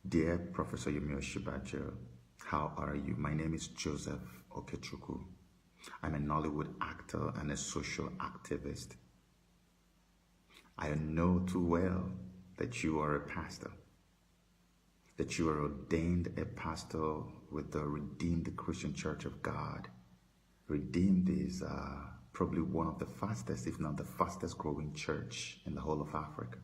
Dear Professor Osinbanjo, how are you? My name is Joseph Okechukwu. I'm a Nollywood actor and a social activist. I know too well that you are a pastor, that you are ordained a pastor with the Redeemed Christian Church of God. Redeemed is probably one of the fastest, if not the fastest growing church in the whole of Africa.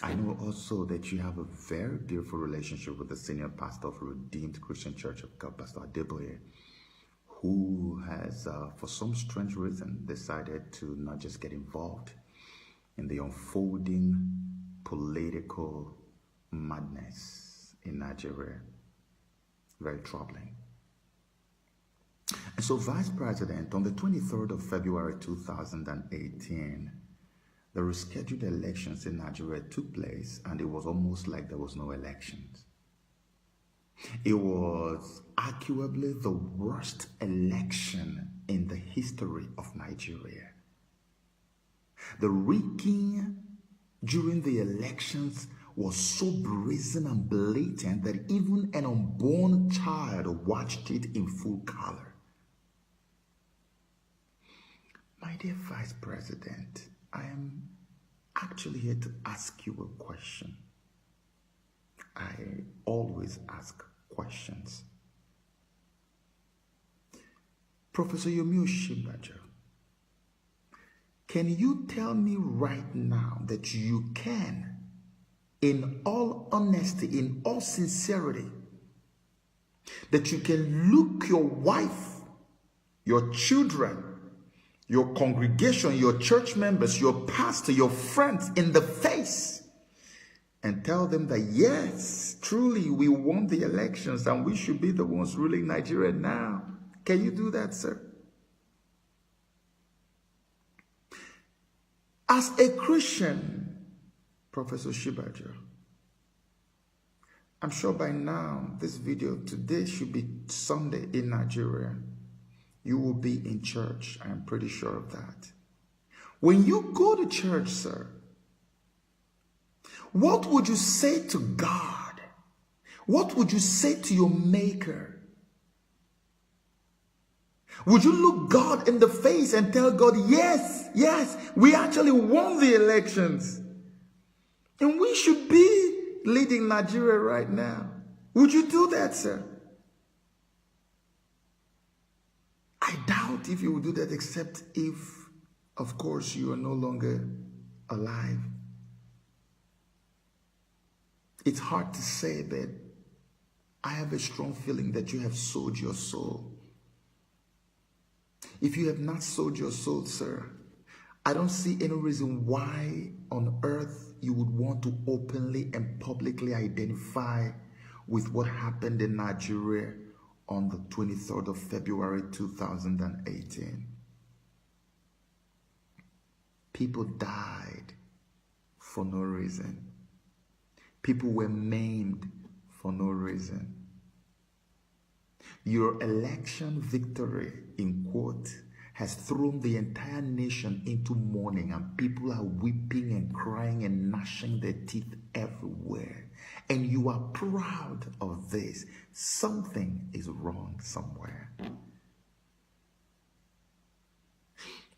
I know also that you have a very beautiful relationship with the senior pastor of Redeemed Christian Church of God, Pastor Adeboye, who has, for some strange reason, decided to not just get involved in the unfolding political madness in Nigeria. Very troubling. And so, Vice President, on the 23rd of February 2018, the rescheduled elections in Nigeria took place, and it was almost like there was no elections. It was arguably the worst election in the history of Nigeria. The rigging during the elections was so brazen and blatant that even an unborn child watched it in full color. My dear Vice President, I am actually here to ask you a question. I always ask questions. Professor Osinbanjo, can you tell me right now that you can, in all honesty, in all sincerity, that you can look your wife, your children, your congregation, your church members, your pastor, your friends in the face and tell them that yes, truly we won the elections and we should be the ones ruling Nigeria now? Can you do that, sir? As a Christian, Professor Osinbanjo, I'm sure by now this video today should be Sunday in Nigeria. You will be in church. I am pretty sure of that. When you go to church, sir, what would you say to God? What would you say to your Maker? Would you look God in the face and tell God, yes, yes, we actually won the elections and we should be leading Nigeria right now? Would you do that, sir? I doubt if you would do that, except if, of course, you are no longer alive. It's hard to say, but I have a strong feeling that you have sold your soul. If you have not sold your soul, sir, I don't see any reason why on earth you would want to openly and publicly identify with what happened in Nigeria on the 23rd of February 2018. People died for no reason. People were maimed for no reason. Your election victory, in quote, has thrown the entire nation into mourning, and people are weeping and crying and gnashing their teeth everywhere. And you are proud of this. Something is wrong somewhere.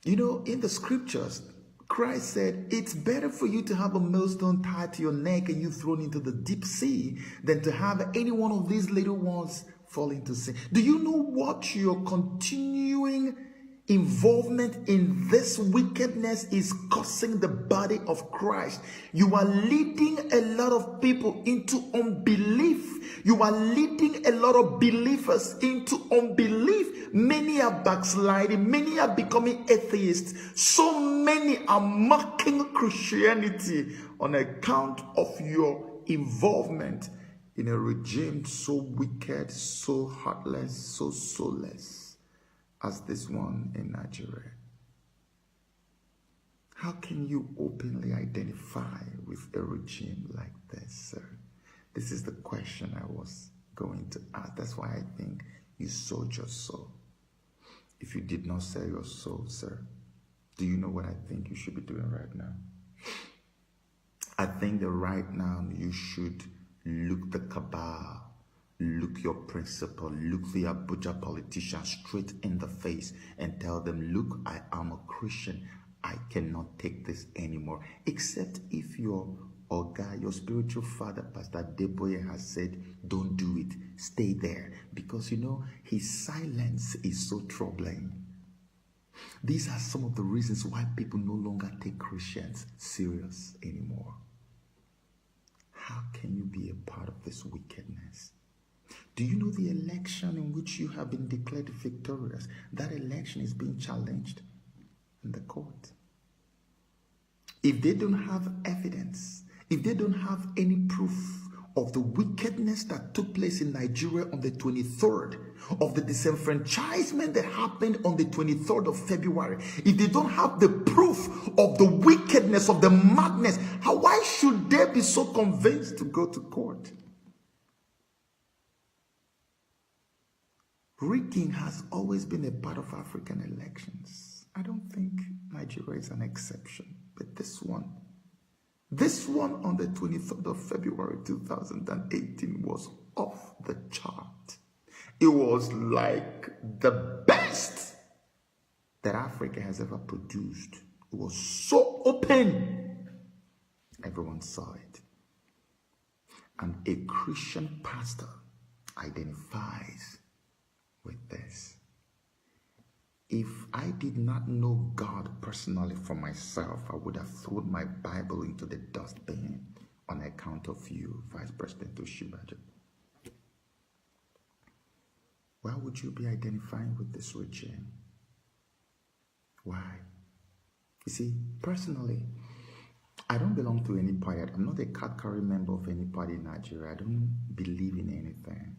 You know, in the scriptures, Christ said, it's better for you to have a millstone tied to your neck and you thrown into the deep sea than to have any one of these little ones fall into sin. Do you know what your continuing involvement in this wickedness is causing the body of Christ? You are leading a lot of people into unbelief. You are leading a lot of believers into unbelief. Many are backsliding. Many are becoming atheists. So many are mocking Christianity on account of your involvement in a regime so wicked, so heartless, so soulless as this one in Nigeria. How can you openly identify with a regime like this, sir? This is the question I was going to ask. That's why I think you sold your soul. If you did not sell your soul, sir, do you know what I think you should be doing right now? I think that right now you should look the cabal, look your principal, look the Abuja politician straight in the face and tell them, look, I am a Christian. I cannot take this anymore. Except if your Oga, your spiritual father, Pastor Deboye, has said, don't do it. Stay there. Because, you know, his silence is so troubling. These are some of the reasons why people no longer take Christians serious anymore. How can you be a part of this wickedness? Do you know the election in which you have been declared victorious? That election is being challenged in the court. If they don't have evidence, if they don't have any proof of the wickedness that took place in Nigeria on the 23rd, of the disenfranchisement that happened on the 23rd of February, if they don't have the proof of the wickedness, of the madness, why should they be so convinced to go to court? Rigging has always been a part of African elections. I don't think Nigeria is an exception, but this one on the 23rd of February 2018 was off the chart. It was like the best that Africa has ever produced. It was so open. Everyone saw it. And a Christian pastor identifies with this. If I did not know God personally for myself, I would have thrown my Bible into the dustbin on account of you, Vice President Osinbanjo. Why would you be identifying with this regime? Why? You see, personally, I don't belong to any party. I'm not a card-carrying member of any party in Nigeria. I don't believe in anything.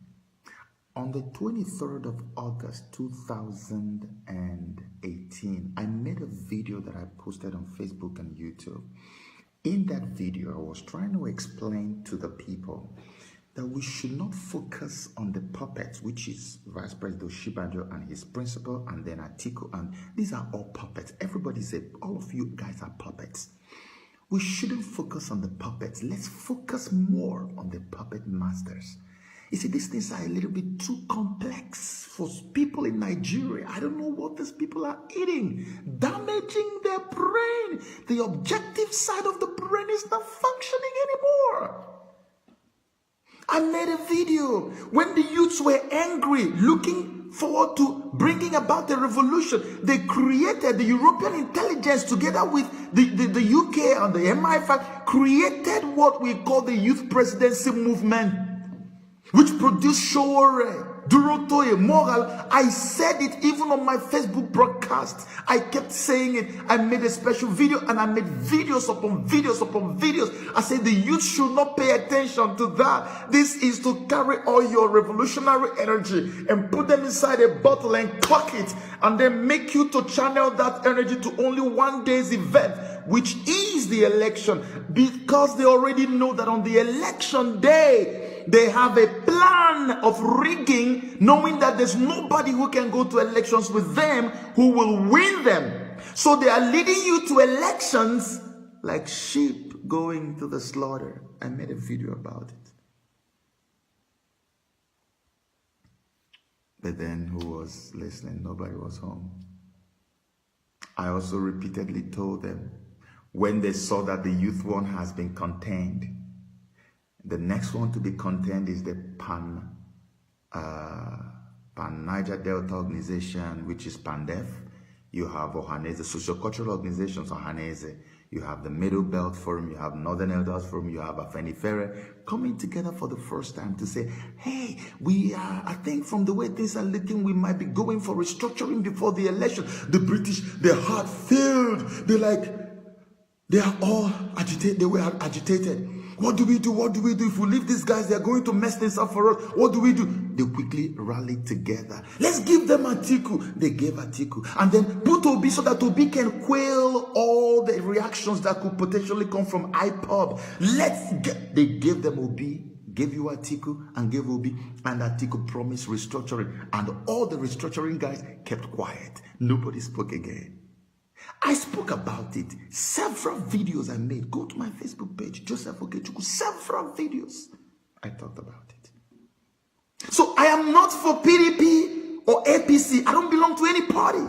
On the 23rd of August 2018, I made a video that I posted on Facebook and YouTube. In that video, I was trying to explain to the people that we should not focus on the puppets, which is Vice President Osinbanjo and his principal, and then Atiku, and these are all puppets. Everybody said, all of you guys are puppets. We shouldn't focus on the puppets. Let's focus more on the puppet masters. You see, these things are a little bit too complex for people in Nigeria. I don't know what these people are eating, damaging their brain. The objective side of the brain is not functioning anymore. I made a video when the youths were angry, looking forward to bringing about the revolution. They created, the European intelligence together with the UK and the MI5, created what we call the youth presidency movement, which produced Showore, Durotoye, Moral. I said it even on my Facebook broadcast. I kept saying it. I made a special video and I made videos upon videos upon videos. I said the youth should not pay attention to that. This is to carry all your revolutionary energy and put them inside a bottle and clock it, and then make you to channel that energy to only one day's event, which is the election, because they already know that on the election day, they have a plan of rigging, knowing that there's nobody who can go to elections with them who will win them. So they are leading you to elections like sheep going to the slaughter. I made a video about it. But then who was listening? Nobody was home. I also repeatedly told them, when they saw that the youth one has been contained, the next one to be contained is the Pan Niger Delta organization, which is PANDEF. You have Ohanese, socio-cultural organizations, Ohanese. You have the Middle Belt Forum, you have Northern Elders Forum, you have Afenifere coming together for the first time to say, hey, I think from the way things are looking, we might be going for restructuring before the election. The British, their heart filled. They are all agitated. They were agitated. What do we do? What do we do? If we leave these guys, they're going to mess things up for us. What do we do? They quickly rallied together. Let's give them Atiku. They gave Atiku. And then put Obi so that Obi can quell all the reactions that could potentially come from IPOB. They gave them Obi, gave you Atiku, and gave Obi. And Atiku promised restructuring. And all the restructuring guys kept quiet. Nobody spoke again. I spoke about it. Several videos I made. Go to my Facebook page, Joseph Okechukwu. Several videos. I thought about it. So I am not for PDP or APC. I don't belong to any party.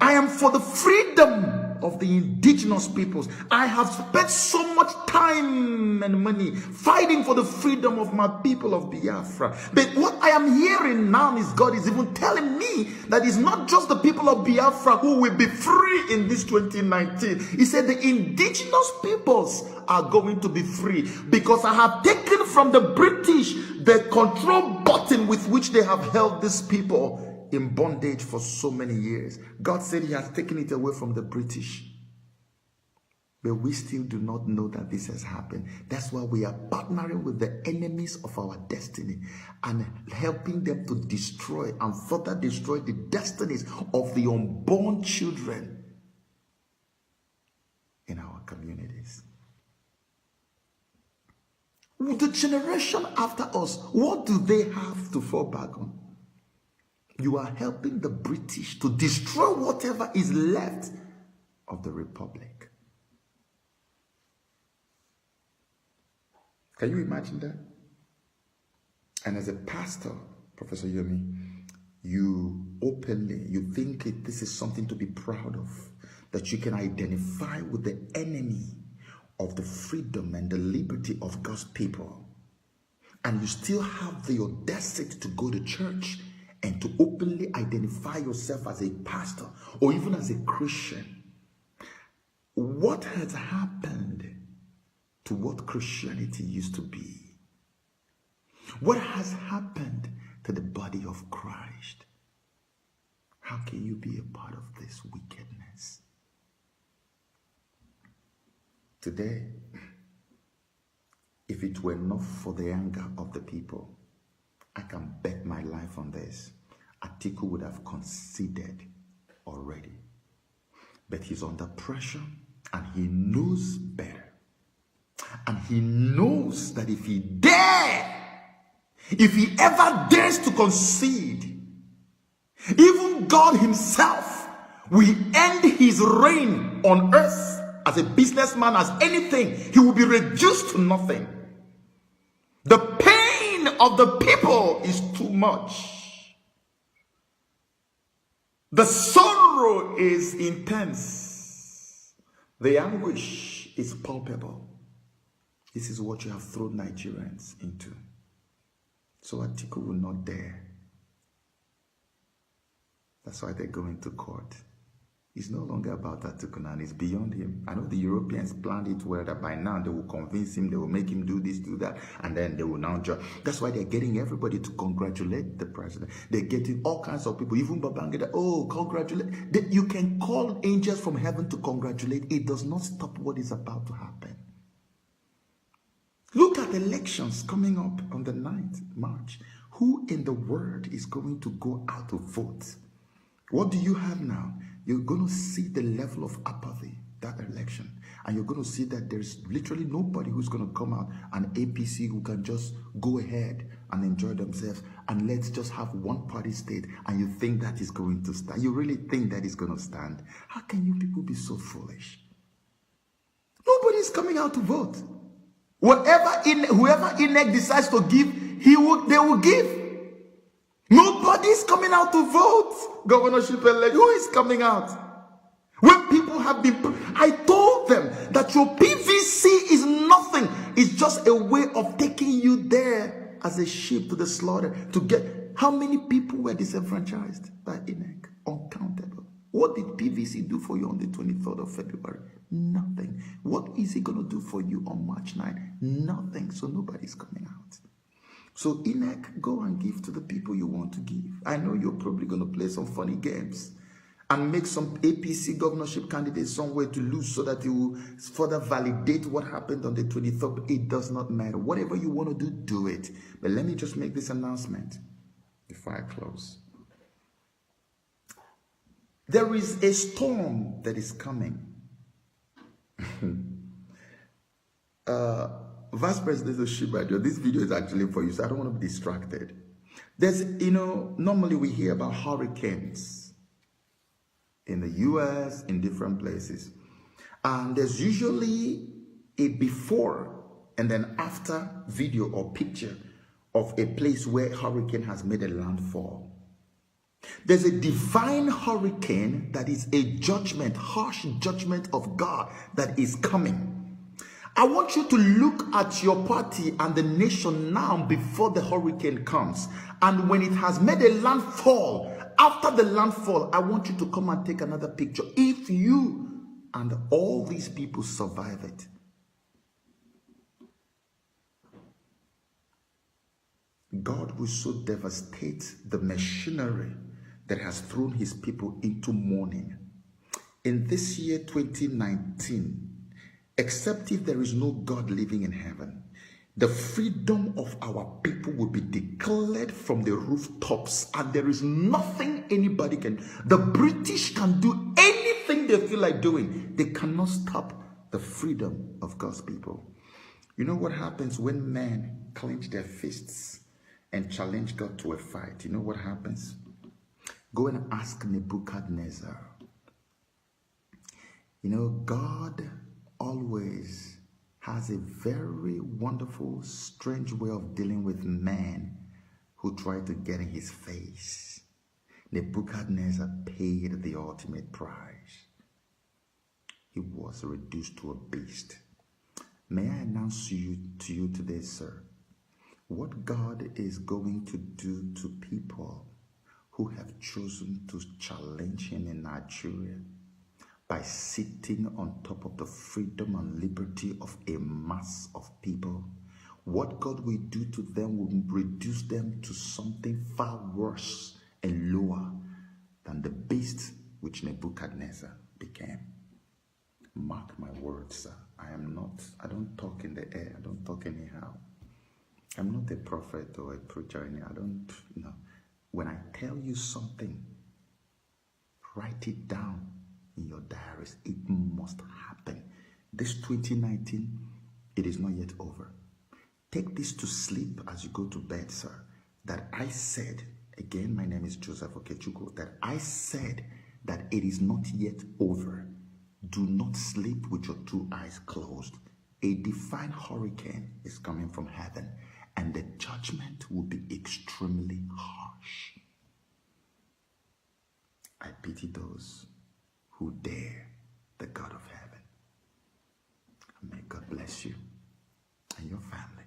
I am for the freedom of the indigenous peoples. I have spent so much time and money fighting for the freedom of my people of Biafra. But what I am hearing now is God is even telling me that it's not just the people of Biafra who will be free in this 2019. He said the indigenous peoples are going to be free because I have taken from the British the control button with which they have held these people in bondage for so many years. God said he has taken it away from the British. But we still do not know that this has happened. That's why we are partnering with the enemies of our destiny and helping them to destroy and further destroy the destinies of the unborn children in our communities. The generation after us, what do they have to fall back on? You are helping the British to destroy whatever is left of the Republic. Can you imagine that? And as a pastor, Professor Yomi, you openly, you think this is something to be proud of, that you can identify with the enemy of the freedom and the liberty of God's people. And you still have the audacity to go to church and to openly identify yourself as a pastor or even as a Christian. What has happened to what Christianity used to be? What has happened to the body of Christ? How can you be a part of this wickedness? Today, if it were not for the anger of the people, I can bet my life on this. Atiku would have conceded already. But he's under pressure and he knows better. And he knows that if he ever dares to concede, even God himself will end his reign on earth as a businessman, as anything. He will be reduced to nothing. The pain of the people is too much. The sorrow is intense. The anguish is palpable. This is what you have thrown Nigerians into. So Atiku will not dare. That's why they're going to court. It's no longer about Atiku now, it's beyond him. I know the Europeans planned it well that by now they will convince him, they will make him do this, do that, and then they will now judge. That's why they're getting everybody to congratulate the president. They're getting all kinds of people, even Babangida, oh, congratulate. You can call angels from heaven to congratulate. It does not stop what is about to happen. Look at elections coming up on the 9th March. Who in the world is going to go out to vote? What do you have now? You're going to see the level of apathy, that election. And you're going to see that there's literally nobody who's going to come out, an APC who can just go ahead and enjoy themselves. And let's just have one party state. And you think that is going to stand? You really think that is going to stand? How can you people be so foolish? Nobody's coming out to vote. Whoever INEC decides to give, they will give. Nobody's coming out to vote. Governorship elect. Who is coming out? When people have been, I told them that your PVC is nothing. It's just a way of taking you there as a sheep to the slaughter. To get, how many people were disenfranchised by INEC? Uncountable. What did PVC do for you on the 23rd of February? Nothing. What is it going to do for you on March 9? Nothing. So nobody's coming out. So INEC, go and give to the people you want to give. I know you're probably going to play some funny games and make some APC governorship candidates somewhere to lose so that you will further validate what happened on the 23rd. It does not matter. Whatever you want to do, do it. But let me just make this announcement before I close. There is a storm that is coming. Vice President Osinbanjo, this video is actually for you, so I don't want to be distracted. There's, normally we hear about hurricanes in the US, in different places. And there's usually a before and then after video or picture of a place where hurricane has made a landfall. There's a divine hurricane that is a judgment, harsh judgment of God that is coming. I want you to look at your party and the nation now before the hurricane comes. And when it has made a landfall, after the landfall, I want you to come and take another picture. If you and all these people survive it, God will so devastate the machinery that has thrown his people into mourning. In this year 2019, except if there is no God living in heaven, the freedom of our people will be declared from the rooftops, and there is nothing anybody can. The British can do anything they feel like doing. They cannot stop the freedom of God's people. You know what happens when men clench their fists and challenge God to a fight? You know what happens? Go and ask Nebuchadnezzar. You know, God always has a very wonderful, strange way of dealing with men who try to get in his face. Nebuchadnezzar paid the ultimate price. He was reduced to a beast. May I announce to you today, sir, what God is going to do to people who have chosen to challenge him in Nigeria by sitting on top of the freedom and liberty of a mass of people. What God will do to them will reduce them to something far worse and lower than the beast which Nebuchadnezzar became. Mark my words, sir. I don't talk in the air. I don't talk anyhow. I'm not a prophet or a preacher. I don't know. When I tell you something, write it down in your diaries. It must happen. This 2019, it is not yet over. Take this to sleep as you go to bed, sir. That I said, again, my name is Joseph Okechukwu, that I said that it is not yet over. Do not sleep with your two eyes closed. A divine hurricane is coming from heaven, and the judgment will be extremely harsh. I pity those who dare the God of heaven. May God bless you and your family.